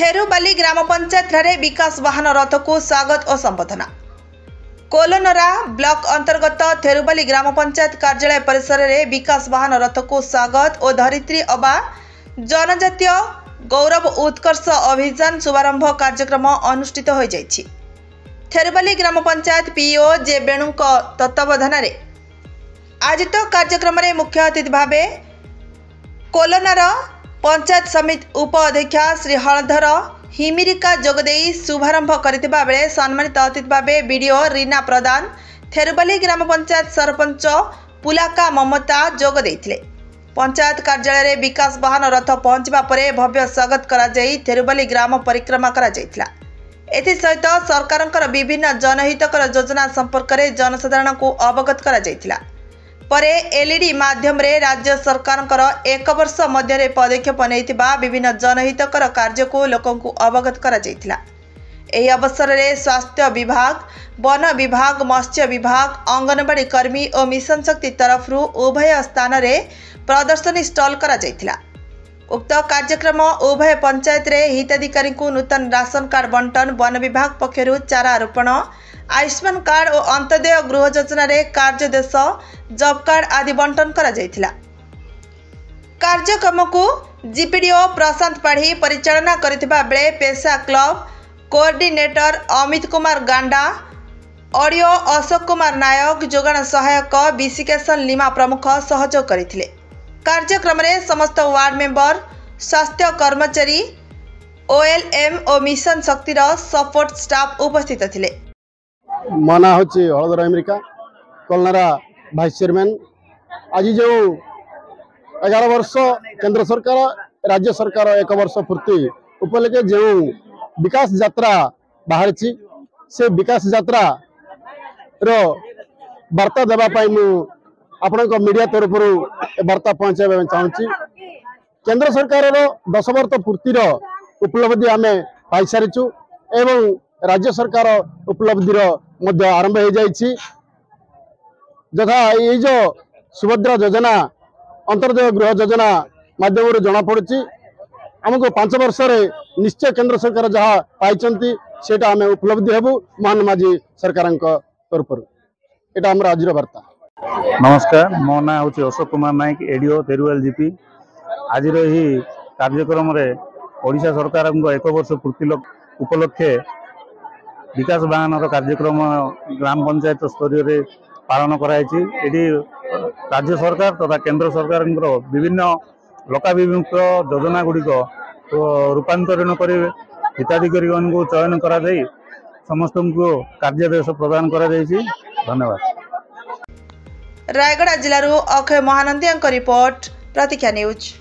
थेरुबाली ग्राम पंचायत रे विकास वाहन रथ को स्वागत और संबोधना। कोलोनरा ब्लॉक अंतर्गत थेरुबाली ग्राम पंचायत कार्यालय परिसर रे विकास वाहन रथ को स्वागत और धरित्री अबा जनजातीय गौरव उत्कर्ष अभियान शुभारंभ कार्यक्रम अनुष्ठित हो जाइछि। थेरुबाली ग्राम पंचायत पीओ जे बेणु तत्वावधान रे आयोजित कार्यक्रम रे मुख्य अतिथि भावे कोलोनरा पंचायत समिति उप अध्यक्षा श्री हलधर हिमिरिका जोगदेई शुभारंभ करथिबा बेले सम्मानित अतिथि भावे बीडीओ रीना प्रधान, थेरुबाली ग्राम पंचायत सरपंच पुलाका ममता जोग देइथिले। पंचायत कार्यालय रे विकास वाहन रथ पहुंचबा परे भव्य स्वागत करा जाई थेरुबाली ग्राम परिक्रमा करा जाइथिला। एथि सहित सरकारंकर विभिन्न जनहितकर योजना संपर्क रे जनसाधारण को अवगत करा जाइथिला। परे एलईडी माध्यम रे राज्य सरकारंकर एक वर्ष मध्य पदक्षेप नैथिबा विभिन्न जनहितकर कार्य को लोकों को अवगत करा जाइथिला। एही अवसर रे स्वास्थ्य विभाग, वन विभाग, मत्स्य विभाग, अंगनवाड़ी कर्मी और मिशन शक्ति तरफ उभय स्थान रे प्रदर्शनी स्टॉल करा जाइथिला। उक्त कार्यक्रम उभय पंचायत रे हिताधिकारी को नूतन राशन कार्ड बंटन, वन विभाग पक्षरु चारा रोपण, आयुष्मान कार्ड और अंत्योदय गृह योजना रे कार्यदेश, जॉब कार्ड आदि बंटन करा जाइथिला। कार्यक्रम को जीपीडीओ प्रशांत पाढ़ी परिचालना करथिबा बेले पेशा club coordinator Amit Kumar Ganda, audio Ashok Kumar Nayak, जोगाण सहायक विशिकेशन लिमा प्रमुख सहयोग करथिले। कार्यक्रम रे समस्त वार्ड मेंबर, स्वास्थ्य कर्मचारी, ओएलएम और मिशन शक्ति सपोर्ट स्टाफ उपस्थित थिले। मना होची हलधर अमेरिका कोलनारा भाइस चेयरमैन। आज जो 11 वर्ष केंद्र सरकार राज्य सरकार 1 वर्ष पूर्ति उपलक्षे जो विकास यात्रा बाहर से विकास यात्रा रो वार्ता देवाई आपण मीडिया तरफ वार्ता पहुंचाई चाहूँगी। केंद्र सरकार 10 वर्ष पूर्तिर उपलब्धि आम पाई सारीचु एवं राज्य सरकार उपलब्धिर मध्य आरंभ हो जाइछि। यथा ये जो सुभद्रा योजना, अंत्योदय गृह योजना माध्यम जना पड़ी आमको 5 वर्ष निश्चय केंद्र सरकार जहाँ पाई सेटा आम उपलब्धि हेबु महान माझी सरकार तरफ। यहाँ आम आज वार्ता। नमस्कार, मो ना हूँ अशोक कुमार नायक, एडीओ थेरुबाली जीपी। आज कार्यक्रम ओडिशा सरकार 1 वर्ष पूर्ति उपलक्षे विकास वाहन कार्यक्रम ग्राम पंचायत स्तर पालन कराई। राज्य सरकार तथा केंद्र सरकार विभिन्न लोकाभिमुख योजना गुड़िक रूपांतरण कर हिताधिकारी को चयन करा समस्त को कार्यदेश प्रदान करा। धन्यवाद। रायगढ़ जिलूर अक्षय महानंदी रिपोर्ट, प्रतीक्षा न्यूज।